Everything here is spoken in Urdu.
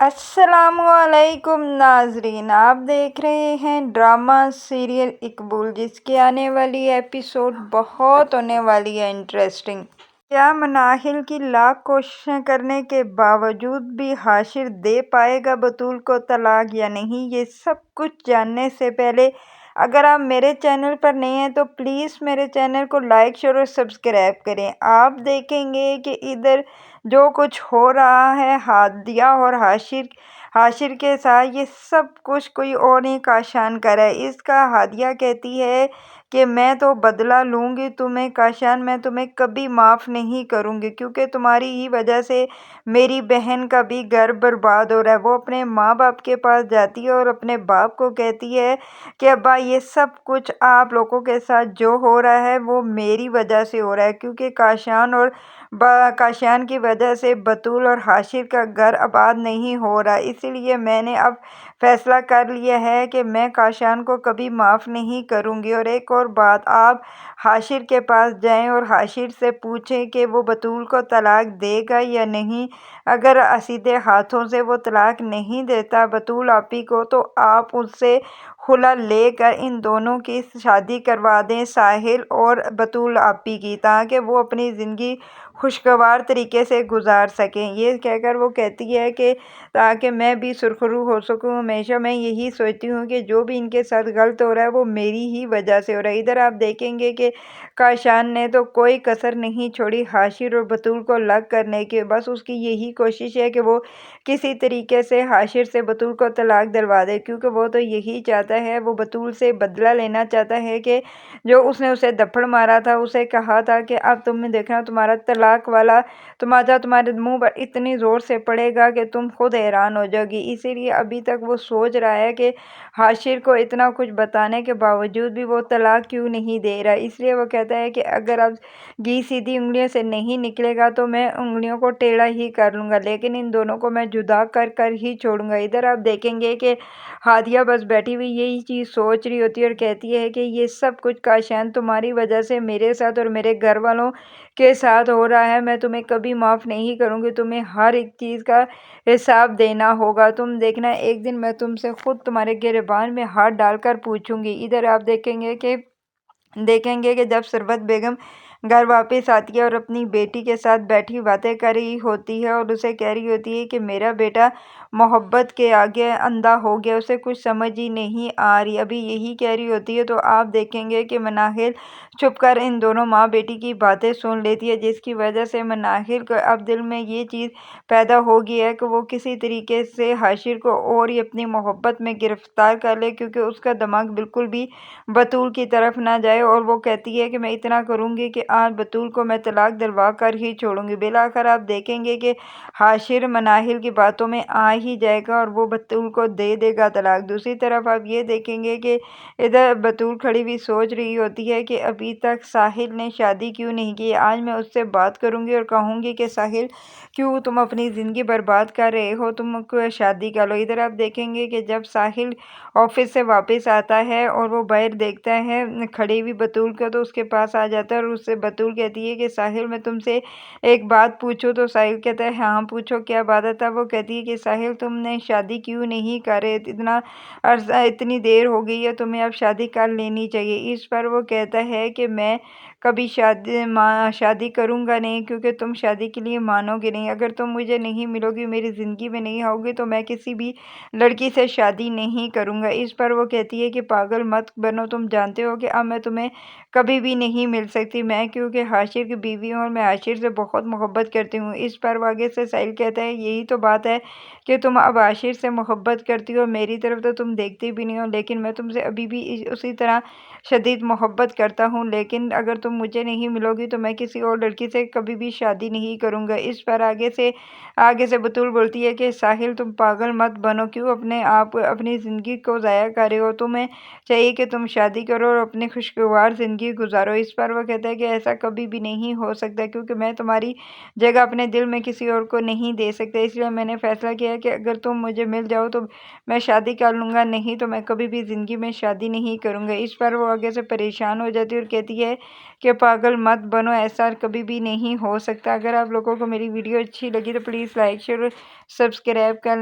السلام علیکم ناظرین، آپ دیکھ رہے ہیں ڈرامہ سیریل اقبول، جس کی آنے والی ایپیسوڈ بہت ہونے والی ہے انٹرسٹنگ۔ کیا مناہل کی لاکھ کوششیں کرنے کے باوجود بھی حاشر دے پائے گا بطول کو طلاق یا نہیں؟ یہ سب کچھ جاننے سے پہلے اگر آپ میرے چینل پر نئے ہیں تو پلیز میرے چینل کو لائک شیئر اور سبسکرائب کریں۔ آپ دیکھیں گے کہ ادھر جو کچھ ہو رہا ہے ہادیہ اور حاشر کے ساتھ، یہ سب کچھ کوئی اور نہیں کاشان کر رہا ہے۔ اس کا ہادیہ کہتی ہے کہ میں تو بدلہ لوں گی تمہیں کاشان، میں تمہیں کبھی معاف نہیں کروں گی، کیونکہ تمہاری ہی وجہ سے میری بہن کا بھی گھر برباد ہو رہا ہے۔ وہ اپنے ماں باپ کے پاس جاتی ہے اور اپنے باپ کو کہتی ہے کہ ابا، یہ سب کچھ آپ لوگوں کے ساتھ جو ہو رہا ہے وہ میری وجہ سے ہو رہا ہے، کیونکہ کاشان کی وجہ سے بطول اور حاشر کا گھر آباد نہیں ہو رہا۔ اسی لیے میں نے اب فیصلہ کر لیا ہے کہ میں کاشان کو کبھی معاف نہیں کروں گی۔ اور ایک اور بات، آپ حاشر کے پاس جائیں اور حاشر سے پوچھیں کہ وہ بطول کو طلاق دے گا یا نہیں۔ اگر سیدھے ہاتھوں سے وہ طلاق نہیں دیتا بطول آپی کو، تو آپ اس سے خلا لے کر ان دونوں کی شادی کروا دیں، ساحل اور بطول آپی کی، تاکہ وہ اپنی زندگی خوشگوار طریقے سے گزار سکیں۔ یہ کہہ کر وہ کہتی ہے کہ تاکہ میں بھی سرخرو ہو سکوں، ہمیشہ میں یہی سوچتی ہوں کہ جو بھی ان کے ساتھ غلط ہو رہا ہے وہ میری ہی وجہ سے ہو رہا ہے۔ ادھر آپ دیکھیں گے کہ کاشان نے تو کوئی کسر نہیں چھوڑی حاشر اور بطول کو الگ کرنے کی، بس اس کی یہی کوشش ہے کہ وہ کسی طریقے سے حاشر سے بطول کو طلاق دلوا دے، کیونکہ وہ تو یہی چاہتا ہے، وہ بطول سے بدلہ لینا چاہتا ہے کہ جو اس نے اسے دھپڑ مارا تھا، اسے کہا تھا کہ اب تم نے دیکھنا تمہارا طلاق والا تماچا تمہارے منہ پر اتنی زور سے پڑے گا کہ تم خود حیران ہو جاؤ گی۔ اسی لیے ابھی تک وہ سوچ رہا ہے کہ حاشر کو اتنا کچھ بتانے کے باوجود بھی وہ طلاق کیوں نہیں دے رہا۔ اس لیے وہ کہتا ہے کہ اگر اب گھی سیدھی انگلیوں سے نہیں نکلے گا تو میں انگلیوں کو ٹیڑھا ہی کر لوں گا، لیکن ان دونوں کو میں جدا کر کر ہی چھوڑوں گا۔ ادھر آپ دیکھیں گے کہ ہادیہ بس بیٹھی ہوئی یہی چیز سوچ رہی ہوتی ہے اور کہتی ہے کہ یہ سب کچھ کاشان تمہاری وجہ سے میرے ساتھ اور میرے گھر والوں کے ساتھ ہو رہا ہے، میں تمہیں کبھی معاف نہیں کروں گی، تمہیں ہر ایک چیز کا حساب دینا ہوگا، تم دیکھنا ایک دن میں تم سے خود تمہارے گریبان میں ہاتھ ڈال کر پوچھوں گی۔ ادھر آپ دیکھیں گے کہ جب ثروت بیگم گھر واپس آتی ہے اور اپنی بیٹی کے ساتھ بیٹھی باتیں کر رہی ہوتی ہے اور اسے کہہ رہی ہوتی ہے کہ میرا بیٹا محبت کے آگے اندھا ہو گیا، اسے کچھ سمجھ ہی نہیں آ رہی، ابھی یہی کہہ رہی ہوتی ہے، تو آپ دیکھیں گے کہ مناہل چھپ کر ان دونوں ماں بیٹی کی باتیں سن لیتی ہے، جس کی وجہ سے مناہل کو اب دل میں یہ چیز پیدا ہو گئی ہے کہ وہ کسی طریقے سے حاشر کو اور ہی اپنی محبت میں گرفتار کر لے، کیونکہ اس کا دماغ بالکل بھی بطول کی طرف نہ جائے، اور وہ کہتی ہے کہ میں اتنا کروں گی کہ آج بطول کو میں طلاق دلوا کر ہی چھوڑوں گی۔ بالآخر آپ دیکھیں گے کہ حاشر مناہل کی باتوں میں آ ہی جائے گا اور وہ بطول کو دے دے گا طلاق۔ دوسری طرف آپ یہ دیکھیں گے کہ ادھر بطول کھڑی ہوئی سوچ رہی ہوتی ہے کہ ابھی تک ساحل نے شادی کیوں نہیں کی، آج میں اس سے بات کروں گی اور کہوں گی کہ ساحل، کیوں تم اپنی زندگی برباد کر رہے ہو، تم شادی کر لو۔ ادھر آپ دیکھیں گے کہ جب ساحل آفس سے واپس آتا ہے اور وہ باہر دیکھتا ہے کھڑی ہوئی بطول کو، تو اس کے پاس آ جاتا ہے اور اس سے بطول کہتی ہے کہ ساحل، میں تم سے ایک بات پوچھوں؟ تو ساحل کہتا ہے ہاں پوچھو، کیا بات ہے؟ تب وہ کہتی ہے کہ ساحل، تم نے شادی کیوں نہیں کر رہے، اتنی دیر ہو گئی ہے، تمہیں اب شادی کر لینی چاہیے۔ اس پر وہ کہتا ہے کہ میں کبھی شادی کروں گا نہیں، کیونکہ تم شادی کے لیے مانو گے نہیں، اگر تم مجھے نہیں ملو گی، میری زندگی میں نہیں آؤ گی، تو میں کسی بھی لڑکی سے شادی نہیں کروں گا۔ اس پر وہ کہتی ہے کہ پاگل مت بنو، تم جانتے ہو کہ اب میں تمہیں کبھی بھی نہیں مل سکتی، میں کیونکہ حاشر کی بیوی ہوں اور میں حاشر سے بہت محبت کرتی ہوں۔ اس پر وہ آگے سے ساحل کہتا ہے یہی تو بات ہے کہ تم اب حاشر سے محبت کرتی ہو، میری طرف تو تم دیکھتی بھی نہیں ہو، لیکن میں تم سے ابھی بھی اسی طرح شدید محبت کرتا ہوں، لیکن اگر تم مجھے نہیں ملو گی تو میں کسی اور لڑکی سے کبھی بھی شادی نہیں کروں گا۔ اس پر آگے سے بطول بولتی ہے کہ ساحل، تم پاگل مت بنو، کیوں اپنی زندگی کو ضائع کر رہے ہو، تمہیں چاہیے کہ تم شادی کرو اور اپنی خوشگوار زندگی گزارو۔ اس پر وہ کہتا ہے کہ ایسا کبھی بھی نہیں ہو سکتا، کیونکہ میں تمہاری جگہ اپنے دل میں کسی اور کو نہیں دے سکتا، اس لیے میں نے فیصلہ کیا ہے کہ اگر تم مجھے مل جاؤ تو میں شادی کر لوں گا، نہیں تو میں کبھی بھی زندگی میں شادی نہیں کروں گا۔ اس پر وہ آگے سے پریشان ہو جاتی ہے اور کہتی ہے کہ پاگل مت بنو، ایسا کبھی بھی نہیں ہو سکتا۔ اگر آپ لوگوں کو میری ویڈیو اچھی لگی تو پلیز لائک شیئر اور سبسکرائب کر